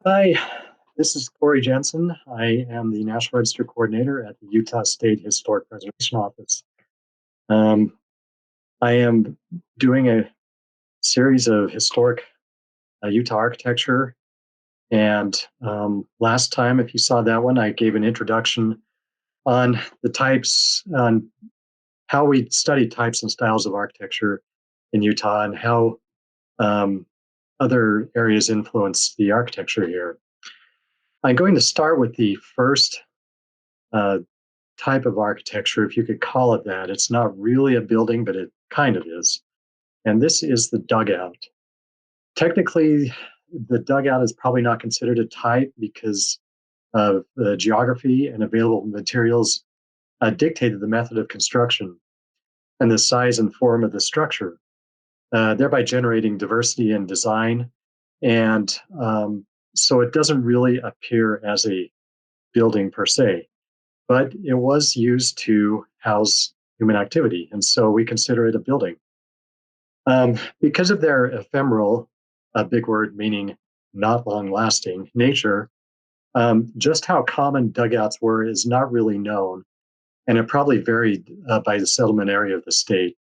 Hi, this is Cory Jensen. I am the National Register Coordinator at the Utah State Historic Preservation Office. Um, I am doing a series of historic Utah architecture. And last time, if you saw that one, I gave an introduction on the types, on how we study types and styles of architecture in Utah and how um, other areas influence the architecture here. I'm going to start with the first uh, type of architecture, if you could call it that. It's not really a building, but it kind of is. And this is the dugout. Technically, the dugout is probably not considered a type because of the geography and available materials dictated the method of construction and the size and form of the structure, thereby generating diversity in design. And so it doesn't really appear as a building per se, but it was used to house human activity. And so we consider it a building. Because of their ephemeral, a big word meaning not long lasting nature, just how common dugouts were is not really known. And it probably varied by the settlement area of the state.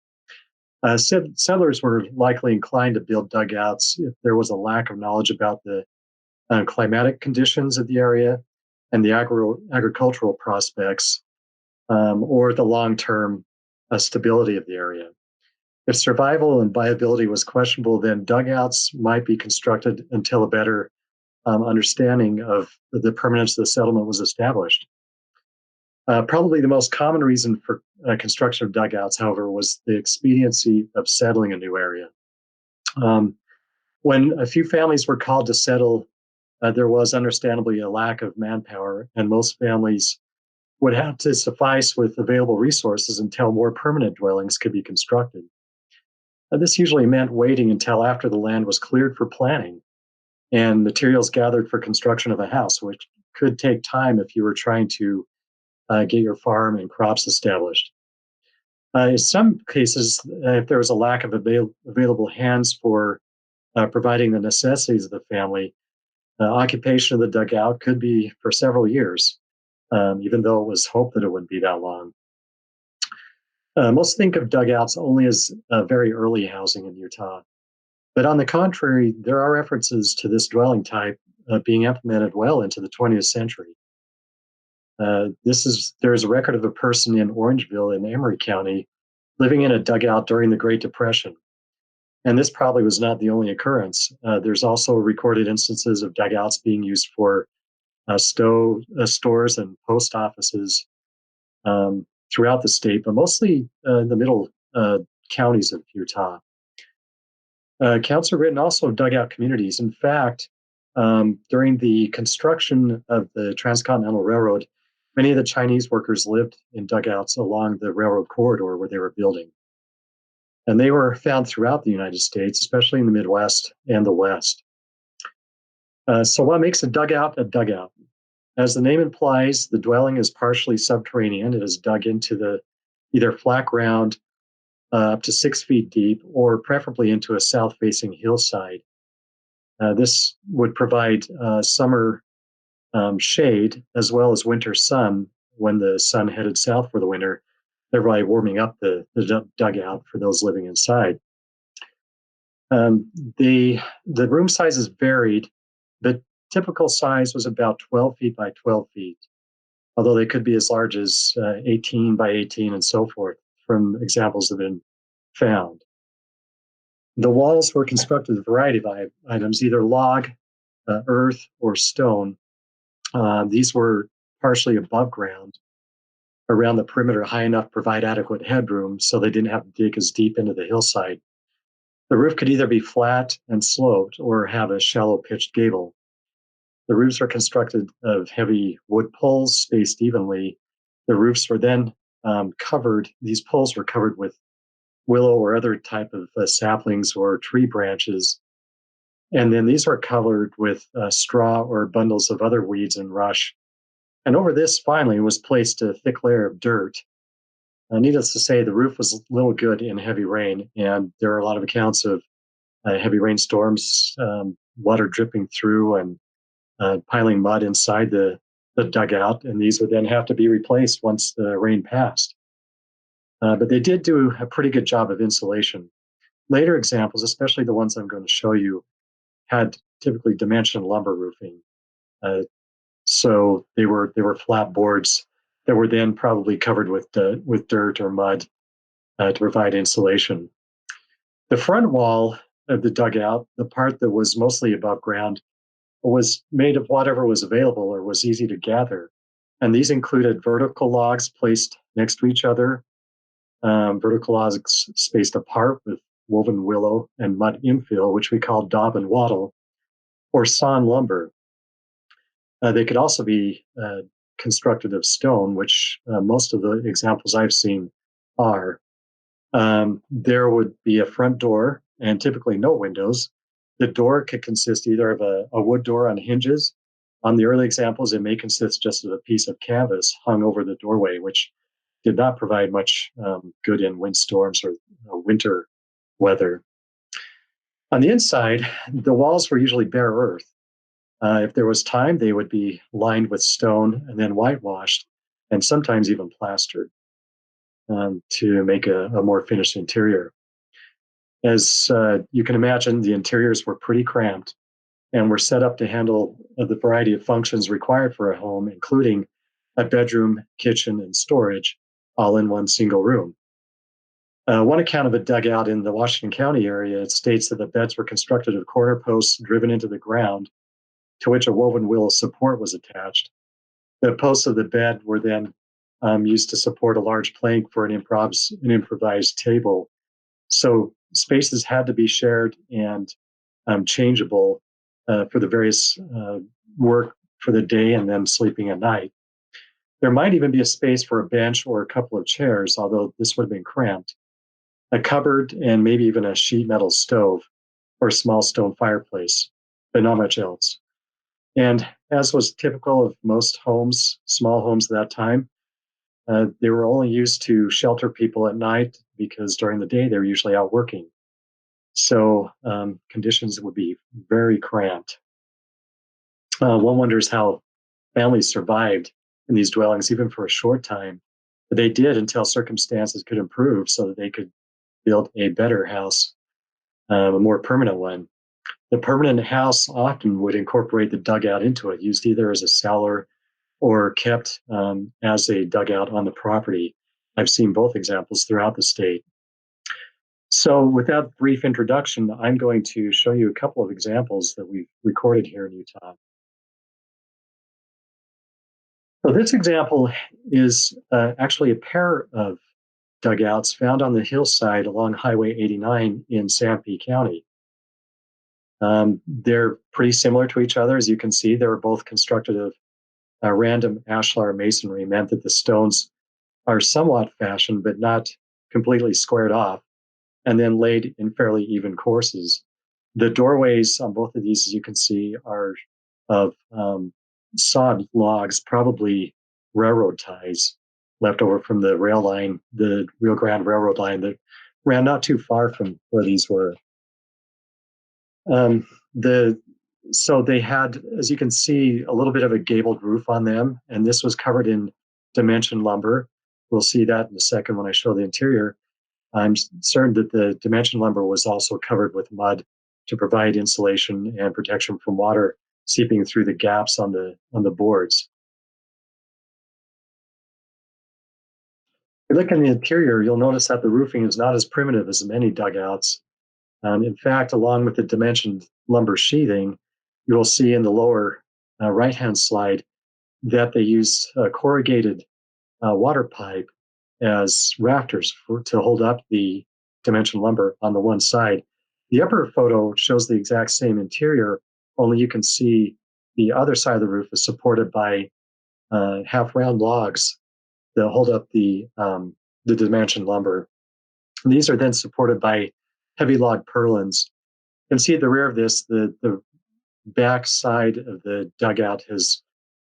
Settlers were likely inclined to build dugouts if there was a lack of knowledge about the climatic conditions of the area and the agricultural prospects, or the long term stability of the area. If survival and viability was questionable, then dugouts might be constructed until a better understanding of the permanence of the settlement was established. Probably the most common reason for construction of dugouts, however, was the expediency of settling a new area. Um, when a few families were called to settle, there was understandably a lack of manpower, and most families would have to suffice with available resources until more permanent dwellings could be constructed. This usually meant waiting until after the land was cleared for planning and materials gathered for construction of a house, which could take time if you were trying to get your farm and crops established. In some cases, if there was a lack of available hands for providing the necessities of the family, occupation of the dugout could be for several years, even though it was hoped that it wouldn't be that long. Most think of dugouts only as very early housing in Utah. But on the contrary, there are references to this dwelling type being implemented well into the 20th century. There's a record of a person in Orangeville in Emery County living in a dugout during the Great Depression. And this probably was not the only occurrence. There's also recorded instances of dugouts being used for stores and post offices throughout the state, but mostly in the middle counties of Utah. Accounts are written also of dugout communities. In fact, during the construction of the Transcontinental Railroad, many of the Chinese workers lived in dugouts along the railroad corridor where they were building. And they were found throughout the United States, especially in the Midwest and the West. So, what makes a dugout a dugout? As the name implies, the dwelling is partially subterranean. It is dug into the either flat ground up to 6 feet deep, or preferably into a south facing hillside. This would provide summer shade as well as winter sun when the sun headed south for the winter, thereby warming up the dugout for those living inside. Um, the the room sizes varied. The typical size was about 12 feet by 12 feet, although they could be as large as 18 by 18 and so forth from examples that have been found. The walls were constructed with a variety of items, either log, earth, or stone. These were partially above ground around the perimeter, high enough to provide adequate headroom so they didn't have to dig as deep into the hillside. The roof could either be flat and sloped or have a shallow pitched gable. The roofs are constructed of heavy wood poles spaced evenly. The roofs were then these poles were covered with willow or other type of saplings or tree branches. And then these were covered with straw or bundles of other weeds and rush. And over this, finally, was placed a thick layer of dirt. Needless to say, the roof was little good in heavy rain, and there are a lot of accounts of heavy rainstorms, water dripping through, and piling mud inside the dugout, and these would then have to be replaced once the rain passed. But they did do a pretty good job of insulation. Later examples, especially the ones I'm going to show you, had typically dimension lumber roofing. Uh, so they were flat boards that were then probably covered with dirt or mud to provide insulation. The front wall of the dugout, the part that was mostly above ground, was made of whatever was available or was easy to gather. And these included vertical logs placed next to each other, vertical logs spaced apart with woven willow and mud infill, which we call daub and wattle, or sawn lumber. They could also be constructed of stone, which most of the examples I've seen are. There would be a front door and typically no windows. The door could consist either of a wood door on hinges. On the early examples, it may consist just of a piece of canvas hung over the doorway, which did not provide much good in windstorms or winter weather. On the inside, the walls were usually bare earth. If there was time, they would be lined with stone and then whitewashed, and sometimes even plastered to make a more finished interior. As you can imagine, the interiors were pretty cramped and were set up to handle the variety of functions required for a home, including a bedroom, kitchen, and storage, all in one single room. One account of a dugout in the Washington County area states that the beds were constructed of corner posts driven into the ground, to which a woven willow support was attached. The posts of the bed were then used to support a large plank for an improvised table. So spaces had to be shared and changeable for the various work for the day and then sleeping at night. There might even be a space for a bench or a couple of chairs, although this would have been cramped, a cupboard, and maybe even a sheet metal stove or a small stone fireplace, but not much else. And as was typical of most homes, small homes at that time, they were only used to shelter people at night because during the day they were usually out working. So conditions would be very cramped. One wonders how families survived in these dwellings, even for a short time. But they did until circumstances could improve so that they could build a better house, a more permanent one. The permanent house often would incorporate the dugout into it, used either as a cellar or kept as a dugout on the property. I've seen both examples throughout the state. So, with that brief introduction, I'm going to show you a couple of examples that we've recorded here in Utah. So, this example is actually a pair of dugouts found on the hillside along Highway 89 in Sanpete County. They're pretty similar to each other. As you can see, they were both constructed of random ashlar masonry, meant that the stones are somewhat fashioned, but not completely squared off, and then laid in fairly even courses. The doorways on both of these, as you can see, are of sawed logs, probably railroad ties left over from the rail line, the Rio Grande Railroad line that ran not too far from where these were. The So they had, as you can see, a little bit of a gabled roof on them, and this was covered in dimension lumber. We'll see that in a second when I show the interior. I'm certain that the dimension lumber was also covered with mud to provide insulation and protection from water seeping through the gaps on the boards. If you look in the interior, you'll notice that the roofing is not as primitive as many dugouts. In fact, along with the dimensioned lumber sheathing, you will see in the lower right-hand slide that they used a corrugated water pipe as rafters to hold up the dimension lumber on the one side. The upper photo shows the exact same interior, only you can see the other side of the roof is supported by half-round logs that hold up the dimension lumber. And these are then supported by heavy log purlins. You can see at the rear of this, the back side of the dugout has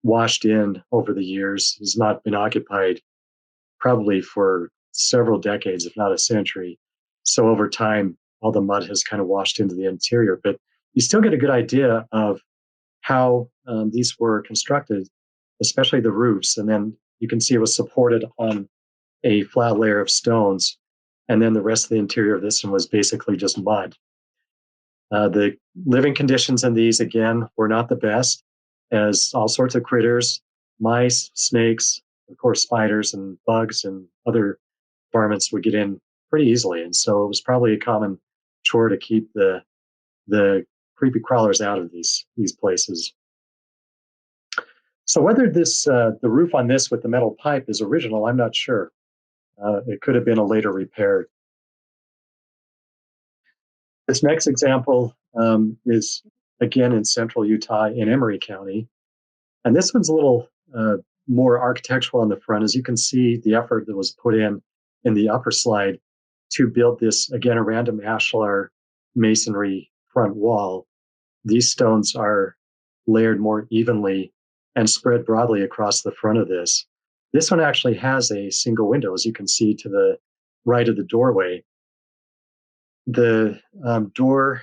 washed in over the years, has not been occupied probably for several decades, if not a century. So over time, all the mud has kind of washed into the interior, but you still get a good idea of how these were constructed, especially the roofs. And then you can see it was supported on a flat layer of stones. And then the rest of the interior of this one was basically just mud. The living conditions in these, again, were not the best, as all sorts of critters, mice, snakes, of course, spiders and bugs and other varmints would get in pretty easily. And so it was probably a common chore to keep the creepy crawlers out of these places. So whether the roof on this with the metal pipe is original, I'm not sure. It could have been a later repair. This next example is again in central Utah in Emery County. And this one's a little more architectural on the front. As you can see, the effort that was put in the upper slide to build this, again, a random ashlar masonry front wall. These stones are layered more evenly and spread broadly across the front of this. This one actually has a single window, as you can see to the right of the doorway. The door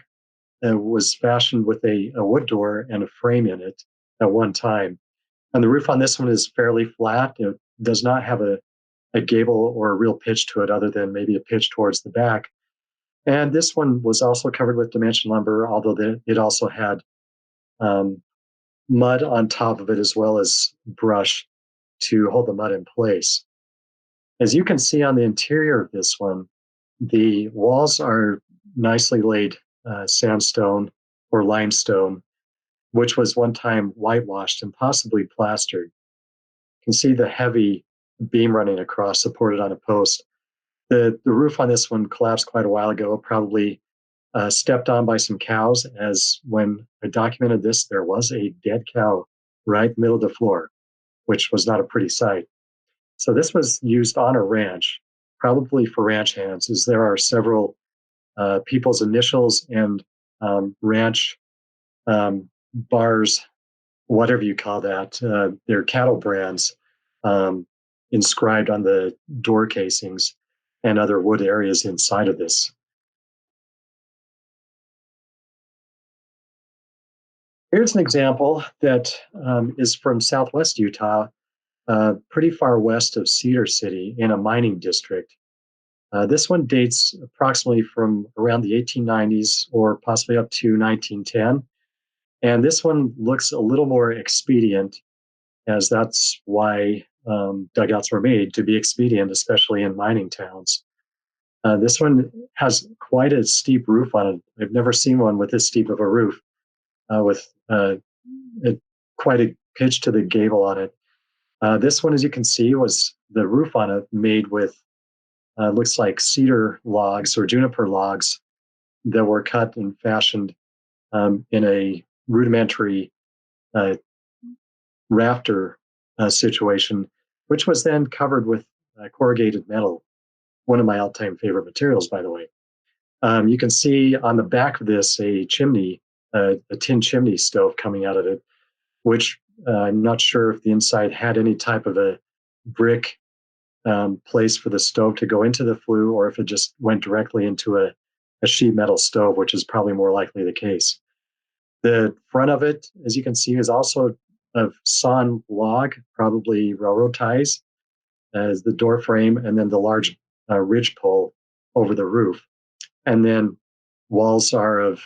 was fashioned with a wood door and a frame in it at one time. And the roof on this one is fairly flat. It does not have a gable or a real pitch to it, other than maybe a pitch towards the back. And this one was also covered with dimension lumber, although it also had mud on top of it as well as brush to hold the mud in place. As you can see on the interior of this one, the walls are nicely laid sandstone or limestone, which was one time whitewashed and possibly plastered. You can see the heavy beam running across, supported on a post. The roof on this one collapsed quite a while ago, probably stepped on by some cows, as when I documented this, there was a dead cow right in the middle of the floor, which was not a pretty sight. So this was used on a ranch, probably for ranch hands, as there are several people's initials and ranch bars, whatever you call that, they're cattle brands inscribed on the door casings and other wood areas inside of this. Here's an example that is from southwest Utah, pretty far west of Cedar City in a mining district. This one dates approximately from around the 1890s or possibly up to 1910. And this one looks a little more expedient, as that's why dugouts were made, to be expedient, especially in mining towns. This one has quite a steep roof on it. I've never seen one with this steep of a roof, with quite a pitch to the gable on it. This one, as you can see, was the roof on it made with looks like cedar logs or juniper logs that were cut and fashioned in a rudimentary rafter situation, which was then covered with corrugated metal, one of my all-time favorite materials, by the way. You can see on the back of this a chimney, a tin chimney stove coming out of it, which I'm not sure if the inside had any type of a brick place for the stove to go into the flue, or if it just went directly into a sheet metal stove, which is probably more likely the case. The front of it, as you can see, is also of sawn log, probably railroad ties, as the door frame, and then the large ridge pole over the roof. And then walls are of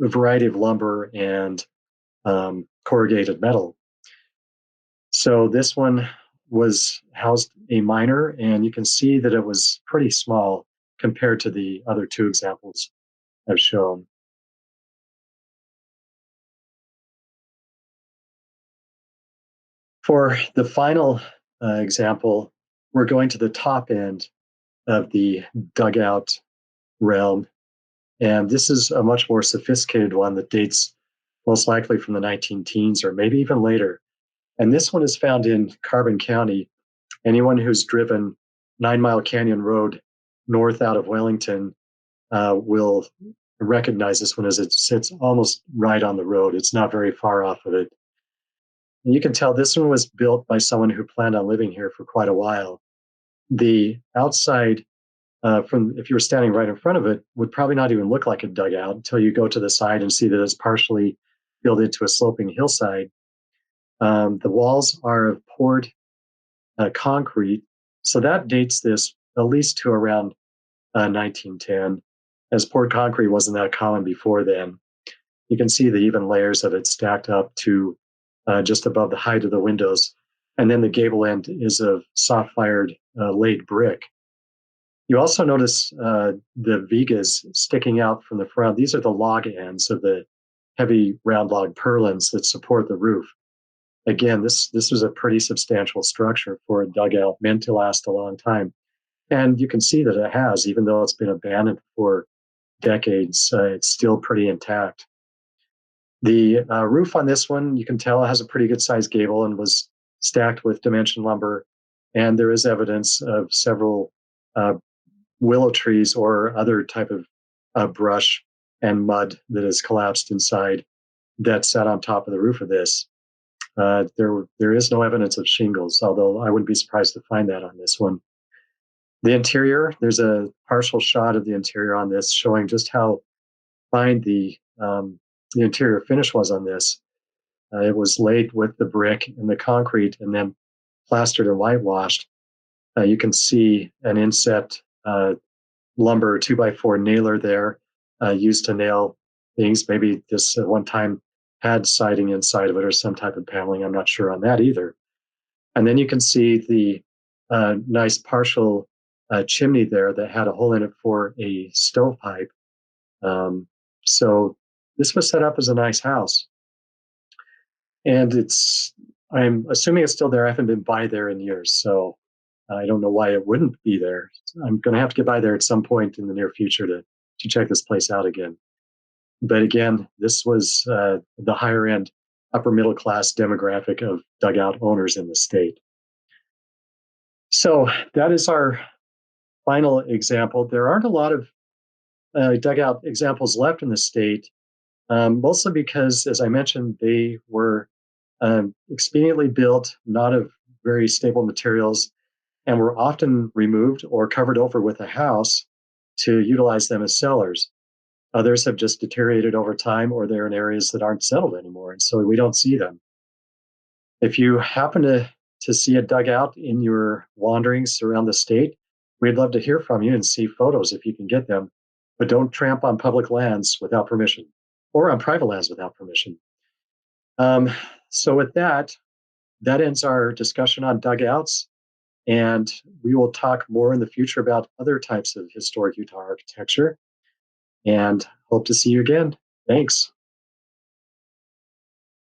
a variety of lumber and corrugated metal. So this one was housed a miner, and you can see that it was pretty small compared to the other two examples I've shown. For the final example, we're going to the top end of the dugout realm, and this is a much more sophisticated one that dates most likely from the 19 teens or maybe even later. And this one is found in Carbon County. Anyone who's driven 9 Mile Canyon Road north out of Wellington will recognize this one, as it sits almost right on the road. It's not very far off of it. And you can tell this one was built by someone who planned on living here for quite a while. The outside, from if you were standing right in front of it, would probably not even look like a dugout until you go to the side and see that it's partially built into a sloping hillside. The walls are of poured concrete, so that dates this at least to around 1910, as poured concrete wasn't that common before then. You can see the even layers of it stacked up to just above the height of the windows. And then the gable end is of soft fired laid brick. You also notice the vigas sticking out from the front. These are the log ends of the heavy round log purlins that support the roof. Again, this was a pretty substantial structure for a dugout meant to last a long time. And you can see that it has, even though it's been abandoned for decades, it's still pretty intact. The roof on this one, you can tell, has a pretty good sized gable and was stacked with dimension lumber. And there is evidence of several uh, willow trees or other type of brush and mud that has collapsed inside that sat on top of the roof of this. There is no evidence of shingles, although I wouldn't be surprised to find that on this one. The interior, there's a partial shot of the interior on this showing just how fine the interior finish was on this. It was laid with the brick and the concrete and then plastered and whitewashed. You can see an inset lumber 2x4 nailer there used to nail things. Maybe this at one time had siding inside of it or some type of paneling. I'm not sure on that either. And then you can see the nice partial chimney there that had a hole in it for a stovepipe. So this was set up as a nice house. And I'm assuming it's still there. I haven't been by there in years, so I don't know why it wouldn't be there. I'm going to have to get by there at some point in the near future to check this place out again. But again, this was the higher end, upper middle class demographic of dugout owners in the state. So that is our final example. There aren't a lot of dugout examples left in the state, mostly because, as I mentioned, they were expediently built, not of very stable materials, and were often removed or covered over with a house to utilize them as cellars. Others have just deteriorated over time, or they're in areas that aren't settled anymore, and so we don't see them. If you happen to see a dugout in your wanderings around the state, we'd love to hear from you and see photos if you can get them. But don't tramp on public lands without permission or on private lands without permission. So with that ends our discussion on dugouts. And we will talk more in the future about other types of historic Utah architecture. And hope to see you again. Thanks.